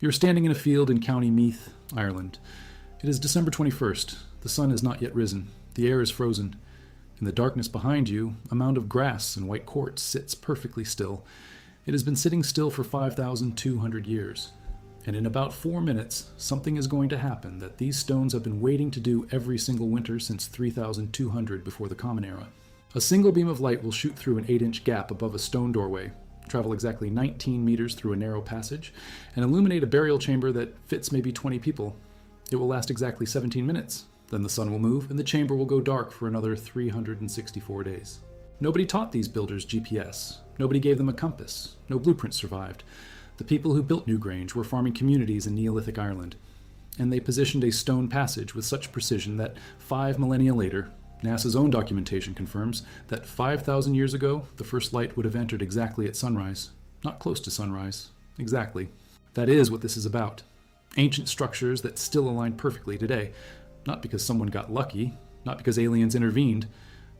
You're standing in a field in County Meath, Ireland. It is December 21st. The sun has not yet risen. The air is frozen. In the darkness behind you, a mound of grass and white quartz sits perfectly still. It has been sitting still for 5,200 years. And in about 4 minutes, something is going to happen that these stones have been waiting to do every single winter since 3,200 before the Common Era. A single beam of light will shoot through an 8-inch gap above a stone doorway, travel exactly 19 meters through a narrow passage, and illuminate a burial chamber that fits maybe 20 people. It will last exactly 17 minutes. Then the sun will move, and the chamber will go dark for another 364 days. Nobody taught these builders GPS. Nobody gave them a compass. No blueprints survived. The people who built Newgrange were farming communities in Neolithic Ireland, and they positioned a stone passage with such precision that 5 millennia later, NASA's own documentation confirms that 5,000 years ago, the first light would have entered exactly at sunrise. Not close to sunrise. Exactly. That is what this is about. Ancient structures that still align perfectly today. Not because someone got lucky, not because aliens intervened,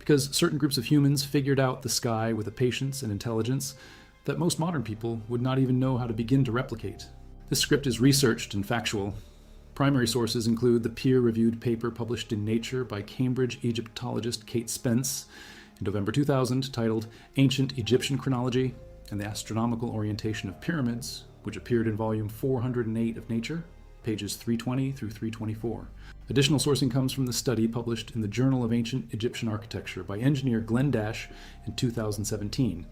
because certain groups of humans figured out the sky with a patience and intelligence that most modern people would not even know how to begin to replicate. This script is researched and factual. Primary sources include the peer-reviewed paper published in Nature by Cambridge Egyptologist Kate Spence in November 2000 titled Ancient Egyptian Chronology and the Astronomical Orientation of Pyramids, which appeared in volume 408 of Nature, pages 320 through 324. Additional sourcing comes from the study published in the Journal of Ancient Egyptian Architecture by engineer Glenn Dash in 2017,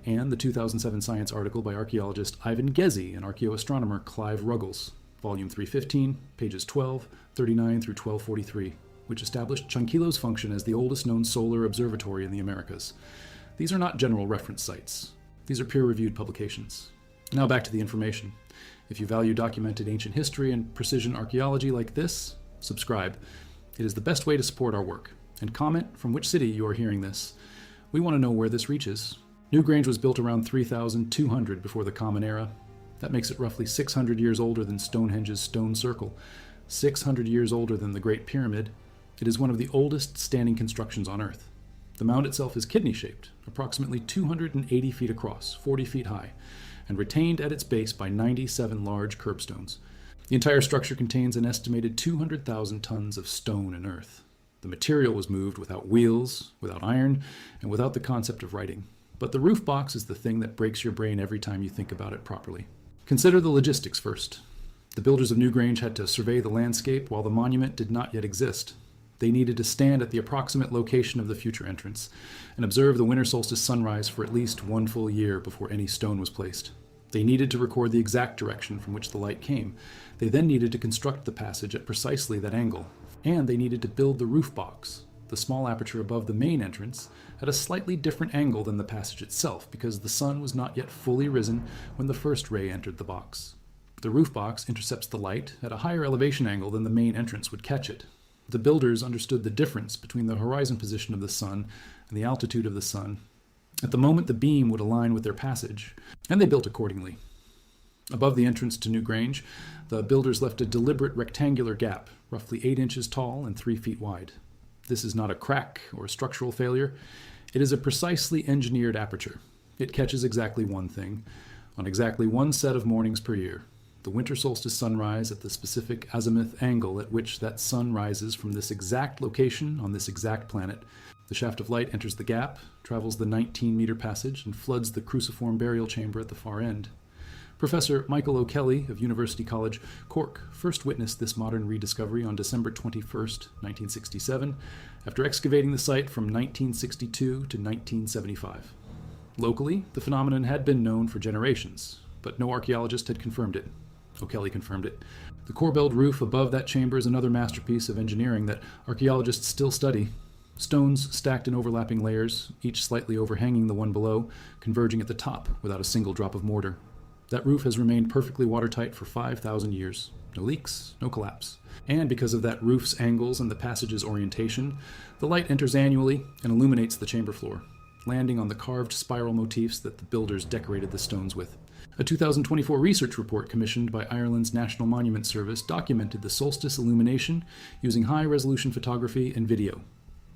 and the 2007 science article by archaeologist Ivan Gezi and archaeoastronomer Clive Ruggles, volume 315, pages 1239 through 1243, which established Chunkilo's function as the oldest known solar observatory in the Americas. These are not general reference sites. These are peer-reviewed publications. Now back to the information. If you value documented ancient history and precision archaeology like this, subscribe. It is the best way to support our work. And comment from which city you are hearing this. We want to know where this reaches. Newgrange was built around 3,200 before the Common Era. That makes it roughly 600 years older than Stonehenge's Stone Circle, 600 years older than the Great Pyramid. It is one of the oldest standing constructions on Earth. The mound itself is kidney-shaped, approximately 280 feet across, 40 feet high, and retained at its base by 97 large curbstones. The entire structure contains an estimated 200,000 tons of stone and earth. The material was moved without wheels, without iron, and without the concept of writing. But the roof box is the thing that breaks your brain every time you think about it properly. Consider the logistics first. The builders of Newgrange had to survey the landscape while the monument did not yet exist. They needed to stand at the approximate location of the future entrance and observe the winter solstice sunrise for at least 1 full year before any stone was placed. They needed to record the exact direction from which the light came. They then needed to construct the passage at precisely that angle. And they needed to build the roof box, the small aperture above the main entrance, at a slightly different angle than the passage itself because the sun was not yet fully risen when the first ray entered the box. The roof box intercepts the light at a higher elevation angle than the main entrance would catch it. The builders understood the difference between the horizon position of the sun and the altitude of the sun at the moment the beam would align with their passage, and they built accordingly. Above the entrance to Newgrange, the builders left a deliberate rectangular gap, roughly 8 inches tall and 3 feet wide. This is not a crack or a structural failure. It is a precisely engineered aperture. It catches exactly one thing, on exactly one set of mornings per year, the winter solstice sunrise at the specific azimuth angle at which that sun rises from this exact location on this exact planet. The shaft of light enters the gap, travels the 19-meter passage, and floods the cruciform burial chamber at the far end. Professor Michael O'Kelly of University College, Cork, first witnessed this modern rediscovery on December 21, 1967, after excavating the site from 1962 to 1975. Locally, the phenomenon had been known for generations, but no archaeologist had confirmed it. O'Kelly confirmed it. The corbelled roof above that chamber is another masterpiece of engineering that archaeologists still study. Stones stacked in overlapping layers, each slightly overhanging the one below, converging at the top without a single drop of mortar. That roof has remained perfectly watertight for 5,000 years. No leaks, no collapse. And because of that roof's angles and the passage's orientation, the light enters annually and illuminates the chamber floor, landing on the carved spiral motifs that the builders decorated the stones with. A 2024 research report commissioned by Ireland's National Monument Service documented the solstice illumination using high-resolution photography and video.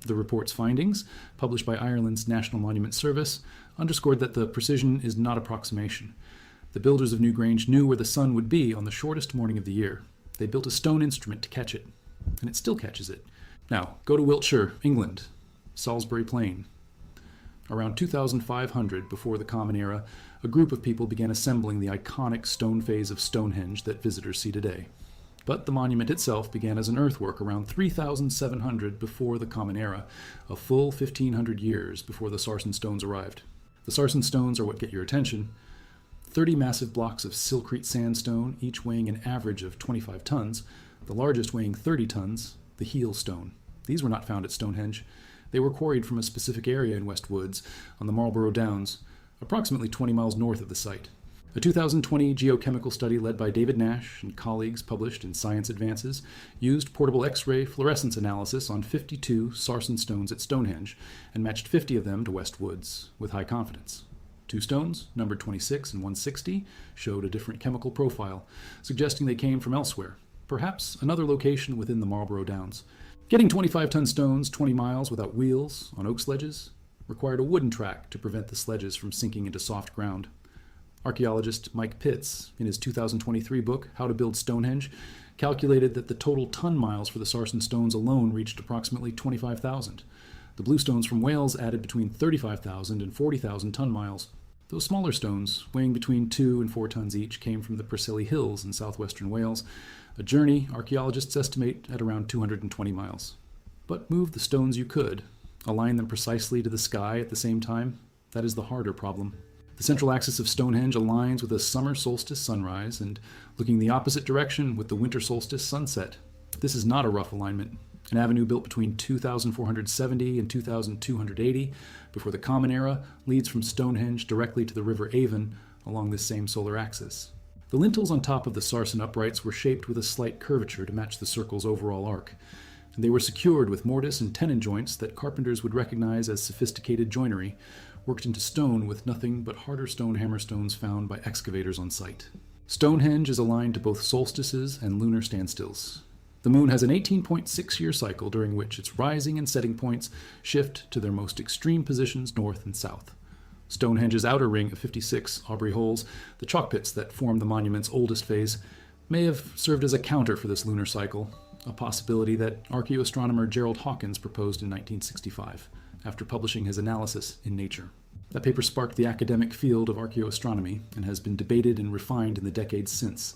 The report's findings, published by Ireland's National Monument Service, underscored that the precision is not approximation. The builders of Newgrange knew where the sun would be on the shortest morning of the year. They built a stone instrument to catch it, and it still catches it. Now, go to Wiltshire, England, Salisbury Plain. Around 2500 before the Common Era, a group of people began assembling the iconic stone phase of Stonehenge that visitors see today. But the monument itself began as an earthwork around 3700 before the Common Era, a full 1500 years before the sarsen stones arrived. The sarsen stones are what get your attention. 30 massive blocks of Silcrete sandstone, each weighing an average of 25 tons, the largest weighing 30 tons, the heel stone. These were not found at Stonehenge. They were quarried from a specific area in West Woods on the Marlborough Downs, approximately 20 miles north of the site. A 2020 geochemical study led by David Nash and colleagues published in Science Advances used portable X-ray fluorescence analysis on 52 sarsen stones at Stonehenge and matched 50 of them to West Woods with high confidence. 2 stones, numbered 26 and 160, showed a different chemical profile, suggesting they came from elsewhere, perhaps another location within the Marlborough Downs. Getting 25-ton stones 20 miles without wheels on oak sledges required a wooden track to prevent the sledges from sinking into soft ground. Archaeologist Mike Pitts, in his 2023 book, How to Build Stonehenge, calculated that the total ton miles for the sarsen stones alone reached approximately 25,000. The bluestones from Wales added between 35,000 and 40,000 ton miles. Those smaller stones, weighing between 2 and 4 tons each, came from the Preseli Hills in southwestern Wales, a journey archaeologists estimate at around 220 miles. But move the stones you could. Align them precisely to the sky at the same time. That is the harder problem. The central axis of Stonehenge aligns with a summer solstice sunrise and looking the opposite direction with the winter solstice sunset. This is not a rough alignment. An avenue built between 2470 and 2280 before the Common Era leads from Stonehenge directly to the River Avon along this same solar axis. The lintels on top of the sarsen uprights were shaped with a slight curvature to match the circle's overall arc, and they were secured with mortise and tenon joints that carpenters would recognize as sophisticated joinery, worked into stone with nothing but harder stone hammerstones found by excavators on site. Stonehenge is aligned to both solstices and lunar standstills. The moon has an 18.6-year cycle during which its rising and setting points shift to their most extreme positions north and south. Stonehenge's outer ring of 56 Aubrey holes, the chalk pits that form the monument's oldest phase, may have served as a counter for this lunar cycle, a possibility that archaeoastronomer Gerald Hawkins proposed in 1965, after publishing his analysis in Nature. That paper sparked the academic field of archaeoastronomy and has been debated and refined in the decades since.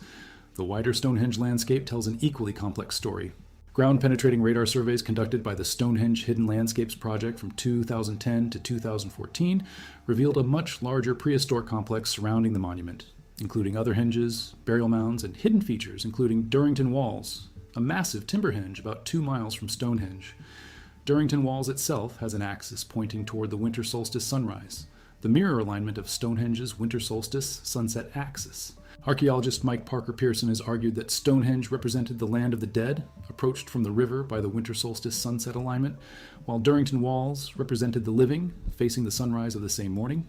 The wider Stonehenge landscape tells an equally complex story. Ground-penetrating radar surveys conducted by the Stonehenge Hidden Landscapes Project from 2010 to 2014 revealed a much larger prehistoric complex surrounding the monument, including other henges, burial mounds, and hidden features, including Durrington Walls, a massive timber henge about 2 miles from Stonehenge. Durrington Walls itself has an axis pointing toward the winter solstice sunrise, the mirror alignment of Stonehenge's winter solstice sunset axis. Archaeologist Mike Parker Pearson has argued that Stonehenge represented the land of the dead, approached from the river by the winter solstice sunset alignment, while Durrington Walls represented the living, facing the sunrise of the same morning.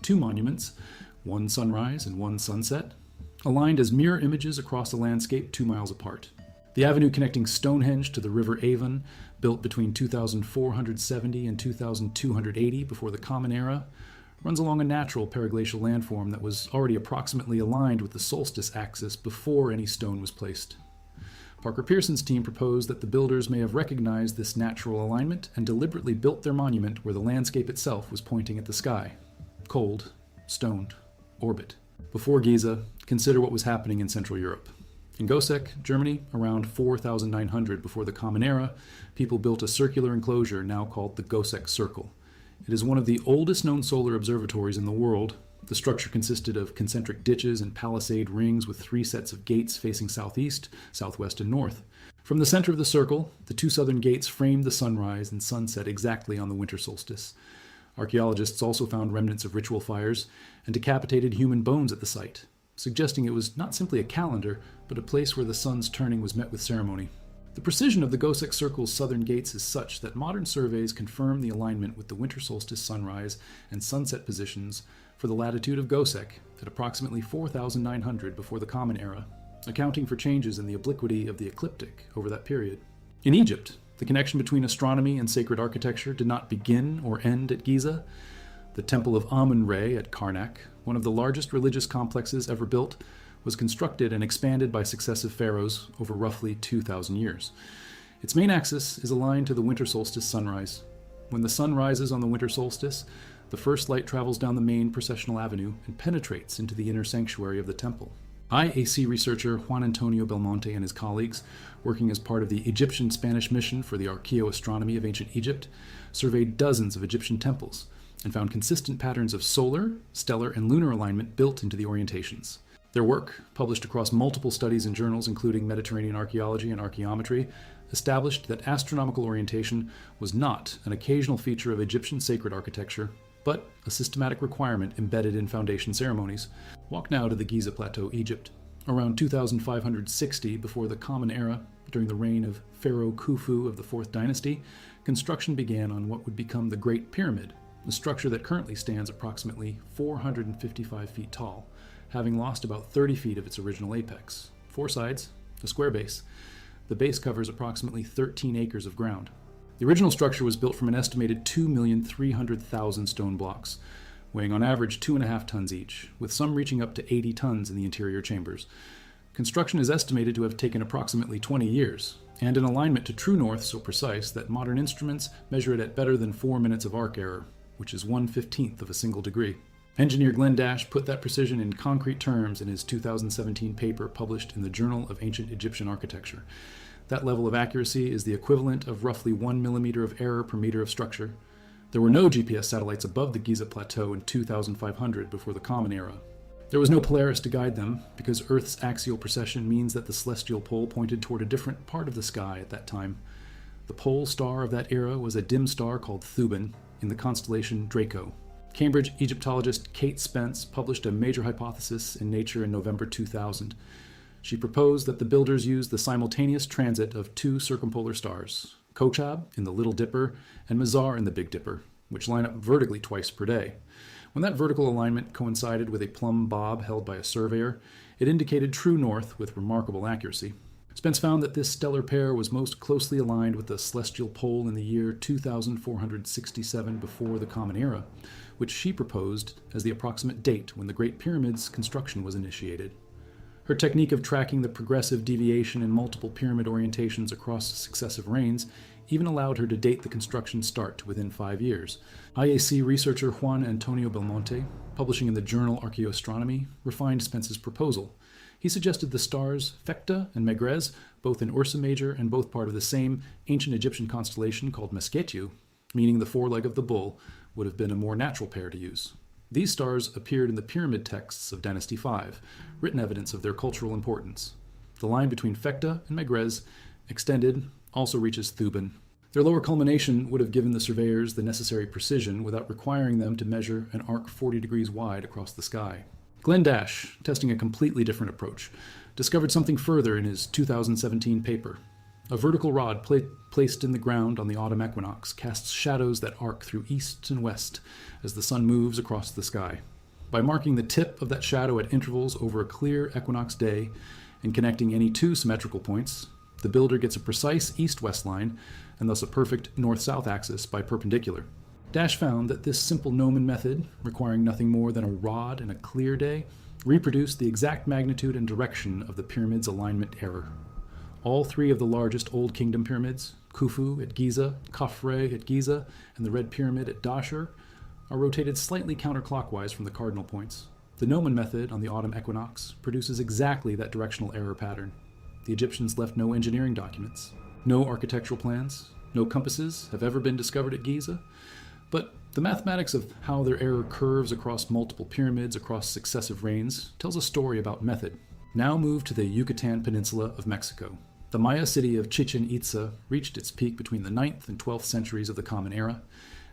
2 monuments, one sunrise and one sunset, aligned as mirror images across the landscape 2 miles apart. The avenue connecting Stonehenge to the River Avon, built between 2470 and 2280 before the Common Era, runs along a natural periglacial landform that was already approximately aligned with the solstice axis before any stone was placed. Parker Pearson's team proposed that the builders may have recognized this natural alignment and deliberately built their monument where the landscape itself was pointing at the sky. Cold, stoned, orbit. Before Giza, consider what was happening in Central Europe. In Goseck, Germany, around 4900 before the Common Era, people built a circular enclosure now called the Goseck Circle. It is one of the oldest known solar observatories in the world. The structure consisted of concentric ditches and palisade rings with 3 sets of gates facing southeast, southwest, and north. From the center of the circle, the 2 southern gates framed the sunrise and sunset exactly on the winter solstice. Archaeologists also found remnants of ritual fires and decapitated human bones at the site, suggesting it was not simply a calendar, but a place where the sun's turning was met with ceremony. The precision of the Goseck Circle's southern gates is such that modern surveys confirm the alignment with the winter solstice sunrise and sunset positions for the latitude of Goseck at approximately 4900 before the Common Era, accounting for changes in the obliquity of the ecliptic over that period. In Egypt, the connection between astronomy and sacred architecture did not begin or end at Giza. The Temple of Amun-Re at Karnak, one of the largest religious complexes ever built, was constructed and expanded by successive pharaohs over roughly 2,000 years. Its main axis is aligned to the winter solstice sunrise. When the sun rises on the winter solstice, the first light travels down the main processional avenue and penetrates into the inner sanctuary of the temple. IAC researcher Juan Antonio Belmonte and his colleagues, working as part of the Egyptian-Spanish mission for the archaeoastronomy of ancient Egypt, surveyed dozens of Egyptian temples and found consistent patterns of solar, stellar, and lunar alignment built into the orientations. Their work, published across multiple studies and journals including Mediterranean archaeology and archaeometry, established that astronomical orientation was not an occasional feature of Egyptian sacred architecture, but a systematic requirement embedded in foundation ceremonies. Walk now to the Giza Plateau, Egypt. Around 2560 before the Common Era, during the reign of Pharaoh Khufu of the 4th dynasty, construction began on what would become the Great Pyramid, a structure that currently stands approximately 455 feet tall, having lost about 30 feet of its original apex. 4 sides, a square base. The base covers approximately 13 acres of ground. The original structure was built from an estimated 2,300,000 stone blocks, weighing on average 2.5 tons each, with some reaching up to 80 tons in the interior chambers. Construction is estimated to have taken approximately 20 years, and an alignment to true north so precise that modern instruments measure it at better than 4 minutes of arc error, which is 1/15 of a single degree. Engineer Glenn Dash put that precision in concrete terms in his 2017 paper published in the Journal of Ancient Egyptian Architecture. That level of accuracy is the equivalent of roughly 1 millimeter of error per meter of structure. There were no GPS satellites above the Giza Plateau in 2500 before the Common Era. There was no Polaris to guide them, because Earth's axial precession means that the celestial pole pointed toward a different part of the sky at that time. The pole star of that era was a dim star called Thuban in the constellation Draco. Cambridge Egyptologist Kate Spence published a major hypothesis in Nature in November 2000. She proposed that the builders used the simultaneous transit of 2 circumpolar stars, Kochab in the Little Dipper and Mizar in the Big Dipper, which line up vertically twice per day. When that vertical alignment coincided with a plumb bob held by a surveyor, it indicated true north with remarkable accuracy. Spence found that this stellar pair was most closely aligned with the celestial pole in the year 2467 before the Common Era, which she proposed as the approximate date when the Great Pyramid's construction was initiated. Her technique of tracking the progressive deviation in multiple pyramid orientations across successive reigns even allowed her to date the construction start to within 5 years. IAC researcher Juan Antonio Belmonte, publishing in the journal Archaeoastronomy, refined Spence's proposal. He suggested the stars Phecta and Megrez, both in Ursa Major and both part of the same ancient Egyptian constellation called Mesketu, meaning the foreleg of the bull, would have been a more natural pair to use. These stars appeared in the pyramid texts of Dynasty V, written evidence of their cultural importance. The line between Phecta and Megrez, extended, also reaches Thuban. Their lower culmination would have given the surveyors the necessary precision without requiring them to measure an arc 40 degrees wide across the sky. Glenn Dash, testing a completely different approach, discovered something further in his 2017 paper. A vertical rod placed in the ground on the autumn equinox casts shadows that arc through east and west as the sun moves across the sky. By marking the tip of that shadow at intervals over a clear equinox day and connecting any 2 symmetrical points, the builder gets a precise east-west line and thus a perfect north-south axis by perpendicular. Dash found that this simple gnomon method, requiring nothing more than a rod and a clear day, reproduced the exact magnitude and direction of the pyramid's alignment error. All 3 of the largest Old Kingdom pyramids, Khufu at Giza, Khafre at Giza, and the Red Pyramid at Dashur, are rotated slightly counterclockwise from the cardinal points. The gnomon method on the autumn equinox produces exactly that directional error pattern. The Egyptians left no engineering documents. No architectural plans, no compasses have ever been discovered at Giza, but the mathematics of how their error curves across multiple pyramids across successive reigns tells a story about method. Now move to the Yucatan Peninsula of Mexico. The Maya city of Chichen Itza reached its peak between the 9th and 12th centuries of the Common Era.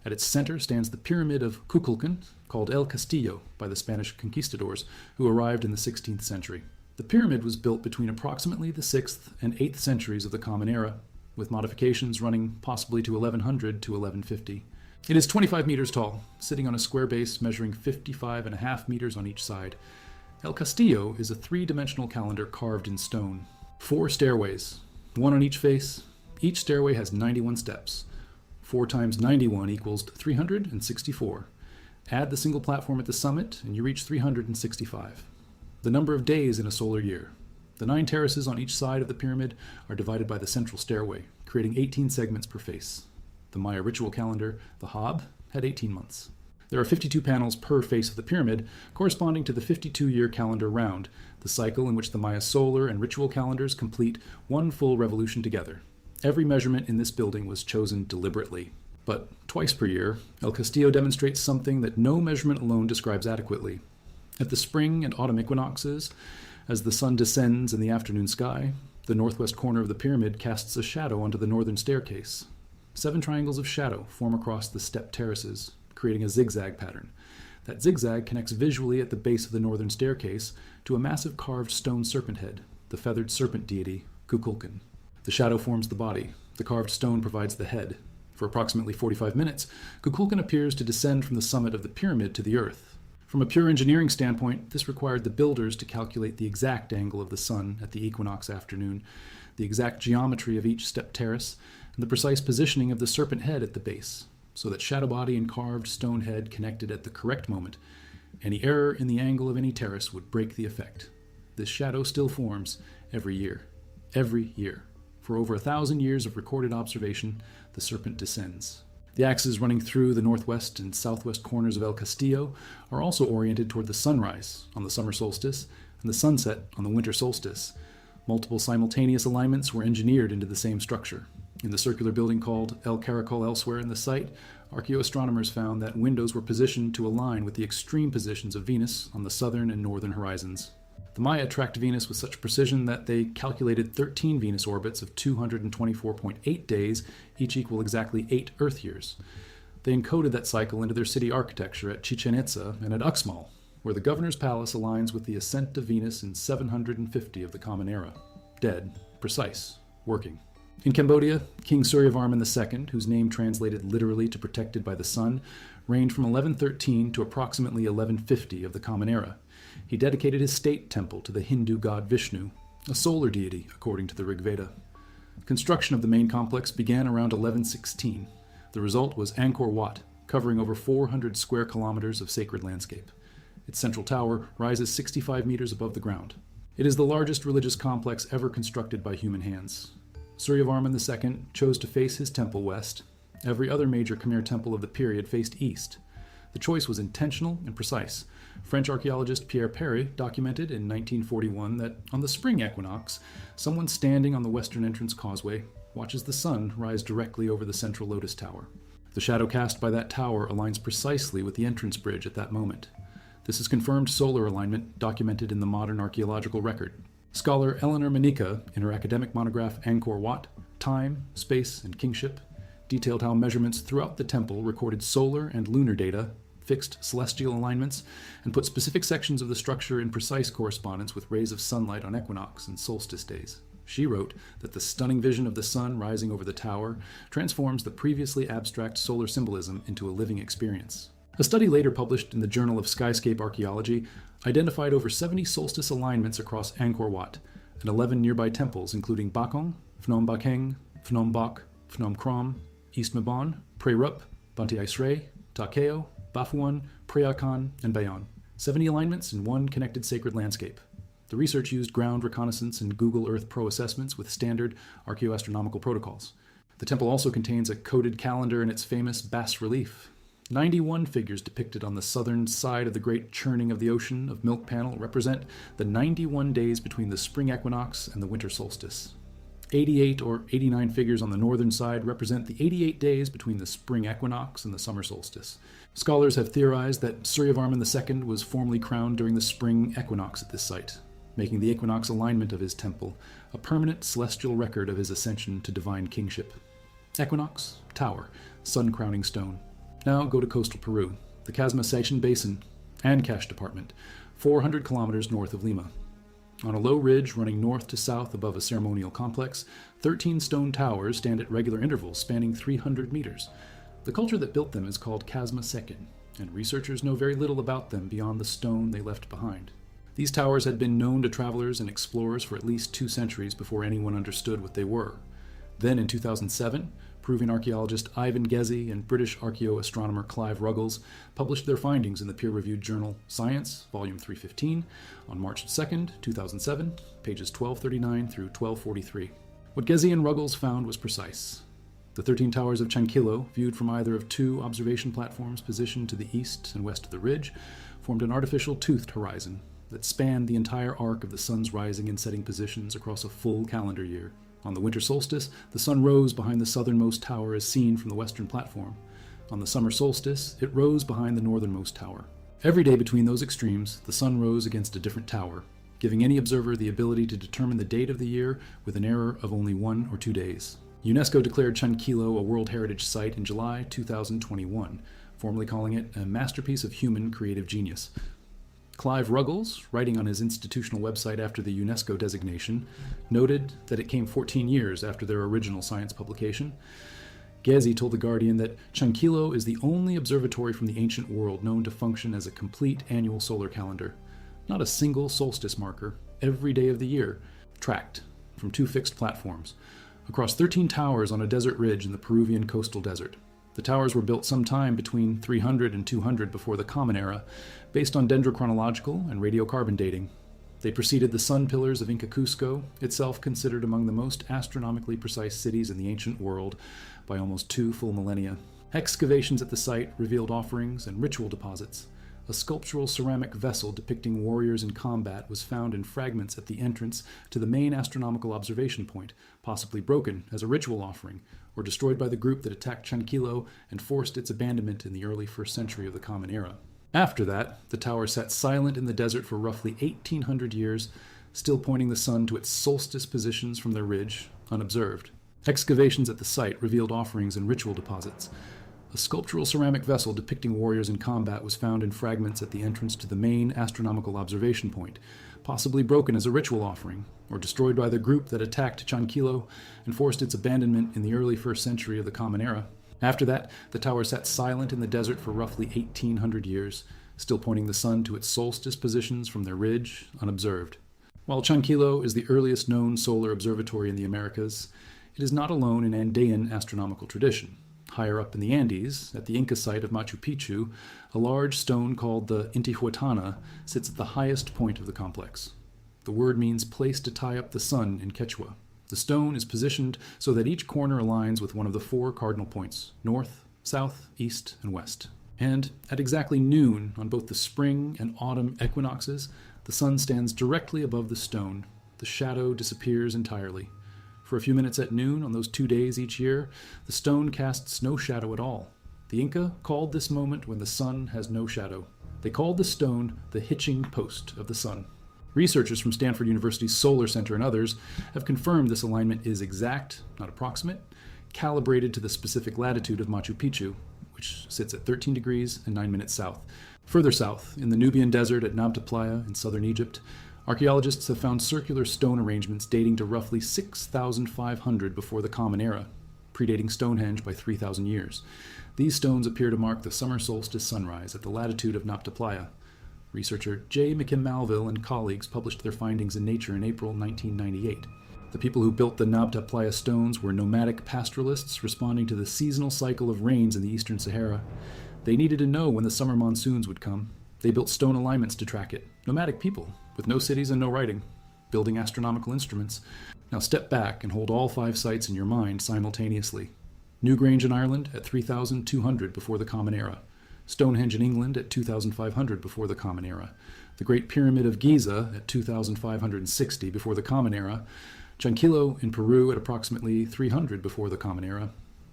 At its center stands the pyramid of Kukulkan, called El Castillo by the Spanish conquistadors who arrived in the 16th century. The pyramid was built between approximately the 6th and 8th centuries of the Common Era, with modifications running possibly to 1100 to 1150. It is 25 meters tall, sitting on a square base measuring 55.5 meters on each side. El Castillo is a 3-dimensional calendar carved in stone. 4 stairways, 1 on each face. Each stairway has 91 steps. 4 times 91 equals 364. Add the single platform at the summit, and you reach 365. The number of days in a solar year. The 9 terraces on each side of the pyramid are divided by the central stairway, creating 18 segments per face. The Maya ritual calendar, the Hab, had 18 months. There are 52 panels per face of the pyramid, corresponding to the 52-year calendar round, the cycle in which the Maya solar and ritual calendars complete one full revolution together. Every measurement in this building was chosen deliberately. But twice per year, El Castillo demonstrates something that no measurement alone describes adequately. At the spring and autumn equinoxes, as the sun descends in the afternoon sky, the northwest corner of the pyramid casts a shadow onto the northern staircase. 7 triangles of shadow form across the step terraces, creating a zigzag pattern. That zigzag connects visually at the base of the northern staircase to a massive carved stone serpent head, the feathered serpent deity, Kukulkan. The shadow forms the body. The carved stone provides the head. For approximately 45 minutes, Kukulkan appears to descend from the summit of the pyramid to the earth. From a pure engineering standpoint, this required the builders to calculate the exact angle of the sun at the equinox afternoon, the exact geometry of each step terrace, and the precise positioning of the serpent head at the base, so that shadow body and carved stone head connected at the correct moment. Any error in the angle of any terrace would break the effect. This shadow still forms every year. Every year. For over 1,000 years of recorded observation, the serpent descends. The axes running through the northwest and southwest corners of El Castillo are also oriented toward the sunrise on the summer solstice and the sunset on the winter solstice. Multiple simultaneous alignments were engineered into the same structure. In the circular building called El Caracol elsewhere in the site, archaeoastronomers found that windows were positioned to align with the extreme positions of Venus on the southern and northern horizons. The Maya tracked Venus with such precision that they calculated 13 Venus orbits of 224.8 days, each equal exactly 8 Earth years. They encoded that cycle into their city architecture at Chichen Itza and at Uxmal, where the governor's palace aligns with the ascent of Venus in 750 of the Common Era. Dead, precise, working. In Cambodia, King Suryavarman II, whose name translated literally to protected by the sun, reigned from 1113 to approximately 1150 of the Common Era. He dedicated his state temple to the Hindu god Vishnu, a solar deity according to the Rig Veda. Construction of the main complex began around 1116. The result was Angkor Wat, covering over 400 square kilometers of sacred landscape. Its central tower rises 65 meters above the ground. It is the largest religious complex ever constructed by human hands. Suryavarman II chose to face his temple west. Every other major Khmer temple of the period faced east. The choice was intentional and precise. French archaeologist Pierre Perry documented in 1941 that on the spring equinox, someone standing on the western entrance causeway watches the sun rise directly over the central lotus tower. The shadow cast by that tower aligns precisely with the entrance bridge at that moment. This is confirmed solar alignment documented in the modern archaeological record. Scholar Eleanor Manika, in her academic monograph Angkor Wat, Time, Space, and Kingship, detailed how measurements throughout the temple recorded solar and lunar data, fixed celestial alignments, and put specific sections of the structure in precise correspondence with rays of sunlight on equinox and solstice days. She wrote that the stunning vision of the sun rising over the tower transforms the previously abstract solar symbolism into a living experience. A study later published in the Journal of Skyscape Archaeology identified over 70 solstice alignments across Angkor Wat and 11 nearby temples, including Bakong, Phnom Bakheng, Phnom Bok, Phnom Krom, East Mabon, Pre Rup, Banti Aisrei, Takeo, Bafuan, Preakan, and Bayon. 70 alignments in one connected sacred landscape. The research used ground reconnaissance and Google Earth Pro assessments with standard archaeoastronomical protocols. The temple also contains a coded calendar in its famous bas-relief. 91 figures depicted on the southern side of the great churning of the ocean of milk panel represent the 91 days between the spring equinox and the winter solstice. 88 or 89 figures on the northern side represent the 88 days between the spring equinox and the summer solstice. Scholars have theorized that Suryavarman II was formally crowned during the spring equinox at this site, making the equinox alignment of his temple a permanent celestial record of his ascension to divine kingship. Equinox, tower, sun-crowning stone. Now go to coastal Peru, the Casma Basin, Ancash Department, 400 kilometers north of Lima. On a low ridge running north to south above a ceremonial complex, 13 stone towers stand at regular intervals spanning 300 meters. The culture that built them is called Casma Sekin, and researchers know very little about them beyond the stone they left behind. These towers had been known to travelers and explorers for at least 2 centuries before anyone understood what they were. Then in 2007, Peruvian archaeologist Ivan Gezi and British archaeoastronomer Clive Ruggles published their findings in the peer-reviewed journal Science, volume 315, on March 2, 2007, pages 1239 through 1243. What Gezi and Ruggles found was precise. The 13 towers of Chanquillo, viewed from either of two observation platforms positioned to the east and west of the ridge, formed an artificial toothed horizon that spanned the entire arc of the sun's rising and setting positions across a full calendar year. On the winter solstice, the sun rose behind the southernmost tower as seen from the western platform. On the summer solstice, it rose behind the northernmost tower. Every day between those extremes, the sun rose against a different tower, giving any observer the ability to determine the date of the year with an error of only 1 or 2 days. UNESCO declared Chanquillo a World Heritage Site in July 2021, formally calling it a masterpiece of human creative genius. Clive Ruggles, writing on his institutional website after the UNESCO designation, noted that it came 14 years after their original science publication. Gezi told The Guardian that Chanquillo is the only observatory from the ancient world known to function as a complete annual solar calendar. Not a single solstice marker, every day of the year, tracked from 2 fixed platforms, across 13 towers on a desert ridge in the Peruvian coastal desert. The towers were built sometime between 300 and 200 before the Common Era, based on dendrochronological and radiocarbon dating. They preceded the sun pillars of Inca Cusco, itself considered among the most astronomically precise cities in the ancient world by almost 2 full millennia. Excavations at the site revealed offerings and ritual deposits. A sculptural ceramic vessel depicting warriors in combat was found in fragments at the entrance to the main astronomical observation point, possibly broken as a ritual offering, or destroyed by the group that attacked Chanquillo and forced its abandonment in the early 1st century of the Common Era. After that, the tower sat silent in the desert for roughly 1,800 years, still pointing the sun to its solstice positions from their ridge, unobserved. Excavations at the site revealed offerings and ritual deposits. A sculptural ceramic vessel depicting warriors in combat was found in fragments at the entrance to the main astronomical observation point, possibly broken as a ritual offering, or destroyed by the group that attacked Chanquillo and forced its abandonment in the early 1st century of the Common Era. After that, the tower sat silent in the desert for roughly 1,800 years, still pointing the sun to its solstice positions from their ridge, unobserved. While Chanquillo is the earliest known solar observatory in the Americas, it is not alone in Andean astronomical tradition. Higher up in the Andes, at the Inca site of Machu Picchu, a large stone called the Intihuatana sits at the highest point of the complex. The word means place to tie up the sun in Quechua. The stone is positioned so that each corner aligns with one of the 4 cardinal points, north, south, east, and west. And at exactly noon on both the spring and autumn equinoxes, the sun stands directly above the stone. The shadow disappears entirely. For a few minutes at noon on those 2 days each year, the stone casts no shadow at all. The Inca called this moment when the sun has no shadow. They called the stone the hitching post of the sun. Researchers from Stanford University's Solar Center and others have confirmed this alignment is exact, not approximate, calibrated to the specific latitude of Machu Picchu, which sits at 13 degrees and 9 minutes south. Further south, in the Nubian desert at Nabta Playa in southern Egypt, archaeologists have found circular stone arrangements dating to roughly 6,500 before the Common Era, predating Stonehenge by 3,000 years. These stones appear to mark the summer solstice sunrise at the latitude of Nabta Playa. Researcher J. McKim Malville and colleagues published their findings in Nature in April 1998. The people who built the Nabta Playa stones were nomadic pastoralists responding to the seasonal cycle of rains in the eastern Sahara. They needed to know when the summer monsoons would come. They built stone alignments to track it. Nomadic people, with no cities and no writing, building astronomical instruments. Now step back and hold all 5 sites in your mind simultaneously. Newgrange in Ireland at 3,200 before the Common Era. Stonehenge in England at 2,500 before the Common Era. The Great Pyramid of Giza at 2,560 before the Common Era. Chanquillo in Peru at approximately 300 before the Common Era.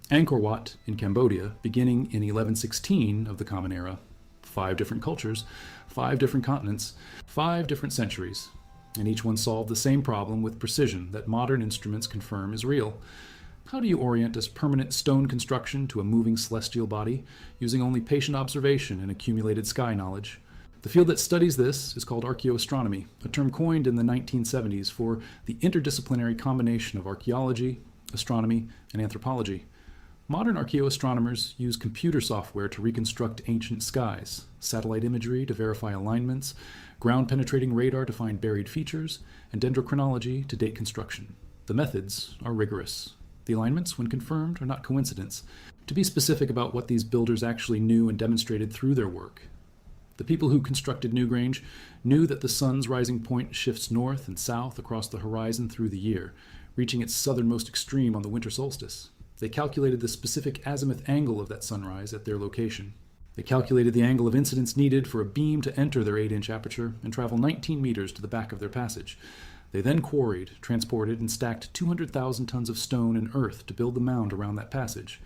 Angkor Wat in Cambodia beginning in 1116 of the Common Era. 5 different cultures, 5 different continents, 5 different centuries, and each one solved the same problem with precision that modern instruments confirm is real. How do you orient a permanent stone construction to a moving celestial body using only patient observation and accumulated sky knowledge? The field that studies this is called archaeoastronomy, a term coined in the 1970s for the interdisciplinary combination of archaeology, astronomy, and anthropology. Modern archaeoastronomers use computer software to reconstruct ancient skies, satellite imagery to verify alignments, ground-penetrating radar to find buried features, and dendrochronology to date construction. The methods are rigorous. The alignments, when confirmed, are not coincidence. To be specific about what these builders actually knew and demonstrated through their work. The people who constructed Newgrange knew that the sun's rising point shifts north and south across the horizon through the year, reaching its southernmost extreme on the winter solstice. They calculated the specific azimuth angle of that sunrise at their location. They calculated the angle of incidence needed for a beam to enter their 8-inch aperture and travel 19 meters to the back of their passage. They then quarried, transported, and stacked 200,000 tons of stone and earth to build the mound around that passage.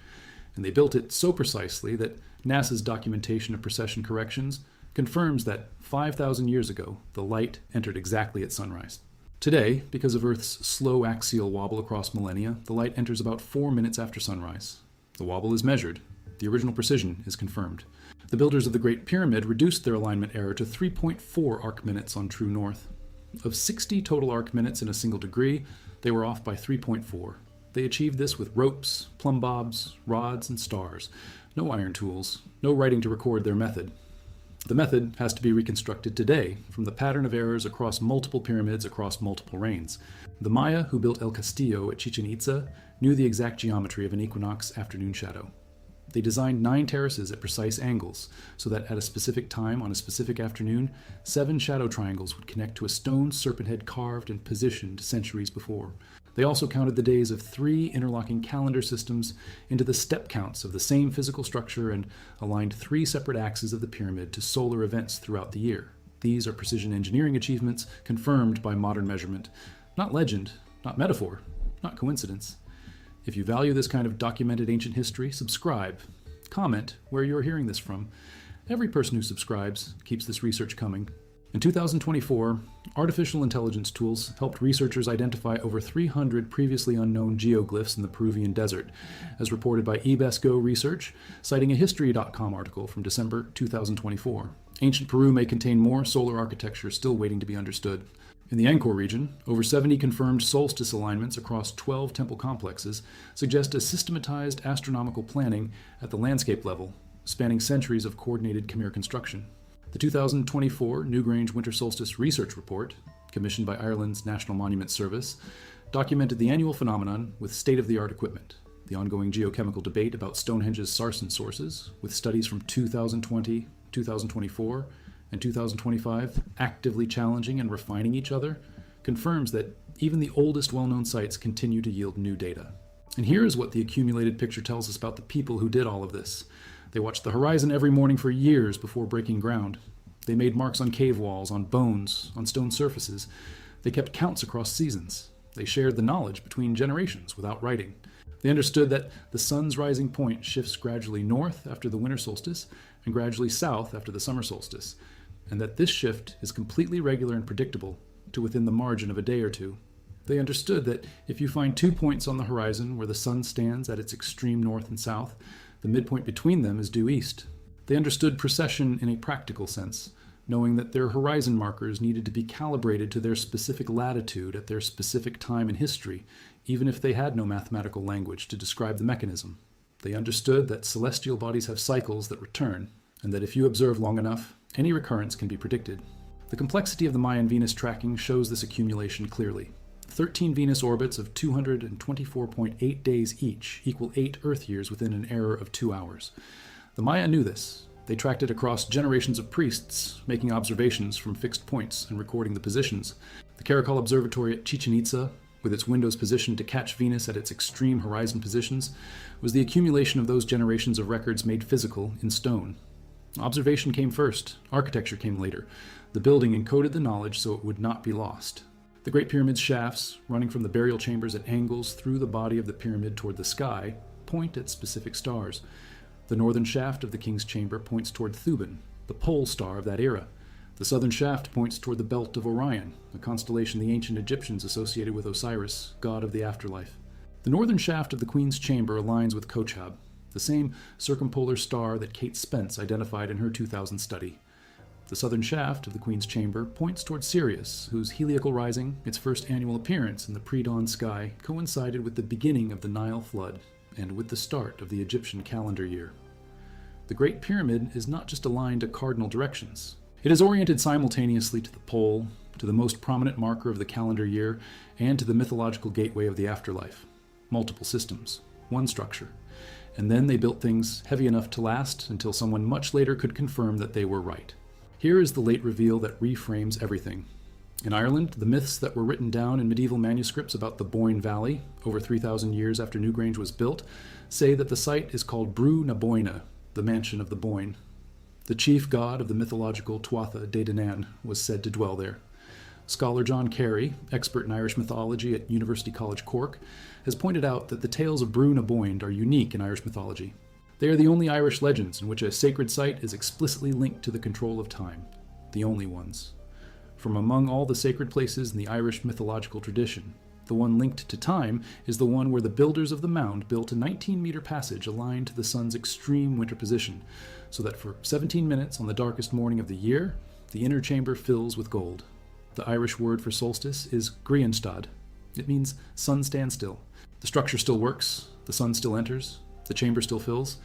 And they built it so precisely that NASA's documentation of precession corrections confirms that 5,000 years ago, the light entered exactly at sunrise. Today, because of Earth's slow axial wobble across millennia, the light enters about 4 minutes after sunrise. The wobble is measured. The original precision is confirmed. The builders of the Great Pyramid reduced their alignment error to 3.4 arc minutes on true north. Of 60 total arc minutes in a single degree, they were off by 3.4. They achieved this with ropes, plumb bobs, rods, and stars. No iron tools, no writing to record their method. The method has to be reconstructed today from the pattern of errors across multiple pyramids across multiple reigns. The Maya who built El Castillo at Chichen Itza knew the exact geometry of an equinox afternoon shadow. They designed 9 terraces at precise angles so that at a specific time on a specific afternoon, 7 shadow triangles would connect to a stone serpent head carved and positioned centuries before. They also counted the days of 3 interlocking calendar systems into the step counts of the same physical structure and aligned 3 separate axes of the pyramid to solar events throughout the year. These are precision engineering achievements confirmed by modern measurement. Not legend, not metaphor, not coincidence. If you value this kind of documented ancient history, subscribe. Comment where you're hearing this from. Every person who subscribes keeps this research coming. In 2024, artificial intelligence tools helped researchers identify over 300 previously unknown geoglyphs in the Peruvian desert, as reported by eBesco Research, citing a History.com article from December 2024. Ancient Peru may contain more solar architecture still waiting to be understood. In the Angkor region, over 70 confirmed solstice alignments across 12 temple complexes suggest a systematized astronomical planning at the landscape level, spanning centuries of coordinated Khmer construction. The 2024 Newgrange Winter Solstice Research Report, commissioned by Ireland's National Monument Service, documented the annual phenomenon with state-of-the-art equipment, the ongoing geochemical debate about Stonehenge's sarsen sources, with studies from 2020, 2024, and 2025 actively challenging and refining each other, confirms that even the oldest well-known sites continue to yield new data. And here is what the accumulated picture tells us about the people who did all of this. They watched the horizon every morning for years before breaking ground. They made marks on cave walls, on bones, on stone surfaces. They kept counts across seasons. They shared the knowledge between generations without writing. They understood that the sun's rising point shifts gradually north after the winter solstice and gradually south after the summer solstice, and that this shift is completely regular and predictable to within the margin of a day or two. They understood that if you find 2 points on the horizon where the sun stands at its extreme north and south, the midpoint between them is due east. They understood precession in a practical sense, knowing that their horizon markers needed to be calibrated to their specific latitude at their specific time in history, even if they had no mathematical language to describe the mechanism. They understood that celestial bodies have cycles that return, and that if you observe long enough, any recurrence can be predicted. The complexity of the Mayan Venus tracking shows this accumulation clearly. 13 Venus orbits of 224.8 days each equal 8 Earth years within an error of 2 hours. The Maya knew this. They tracked it across generations of priests, making observations from fixed points and recording the positions. The Caracol Observatory at Chichen Itza, with its windows positioned to catch Venus at its extreme horizon positions, was the accumulation of those generations of records made physical in stone. Observation came first, architecture came later. The building encoded the knowledge so it would not be lost. The Great Pyramid's shafts, running from the burial chambers at angles through the body of the pyramid toward the sky, point at specific stars. The northern shaft of the King's Chamber points toward Thuban, the pole star of that era. The southern shaft points toward the belt of Orion, a constellation the ancient Egyptians associated with Osiris, god of the afterlife. The northern shaft of the Queen's Chamber aligns with Kochab, the same circumpolar star that Kate Spence identified in her 2000 study. The southern shaft of the Queen's Chamber points toward Sirius, whose heliacal rising, its first annual appearance in the pre-dawn sky, coincided with the beginning of the Nile flood and with the start of the Egyptian calendar year. The Great Pyramid is not just aligned to cardinal directions. It is oriented simultaneously to the pole, to the most prominent marker of the calendar year, and to the mythological gateway of the afterlife. multiple systems, one structure. And then they built things heavy enough to last until someone much later could confirm that they were right. Here is the late reveal that reframes everything. In Ireland, the myths that were written down in medieval manuscripts about the Boyne Valley, over 3,000 years after Newgrange was built, say that the site is called Brú na Boine, the mansion of the Boyne. The chief god of the mythological Tuatha De Danann was said to dwell there. Scholar John Carey, expert in Irish mythology at University College Cork, has pointed out that the tales of Brú na Boine are unique in Irish mythology. They are the only Irish legends in which a sacred site is explicitly linked to the control of time. The only ones. From among all the sacred places in the Irish mythological tradition, the one linked to time is the one where the builders of the mound built a 19-meter passage aligned to the sun's extreme winter position, so that for 17 minutes on the darkest morning of the year, the inner chamber fills with gold. The Irish word for solstice is Grianstad. It means sun stand still. The structure still works, the sun still enters, the chamber still fills,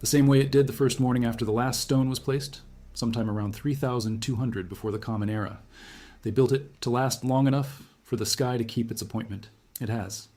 the same way it did the first morning after the last stone was placed, sometime around 3,200 before the Common Era. They built it to last long enough for the sky to keep its appointment. It has.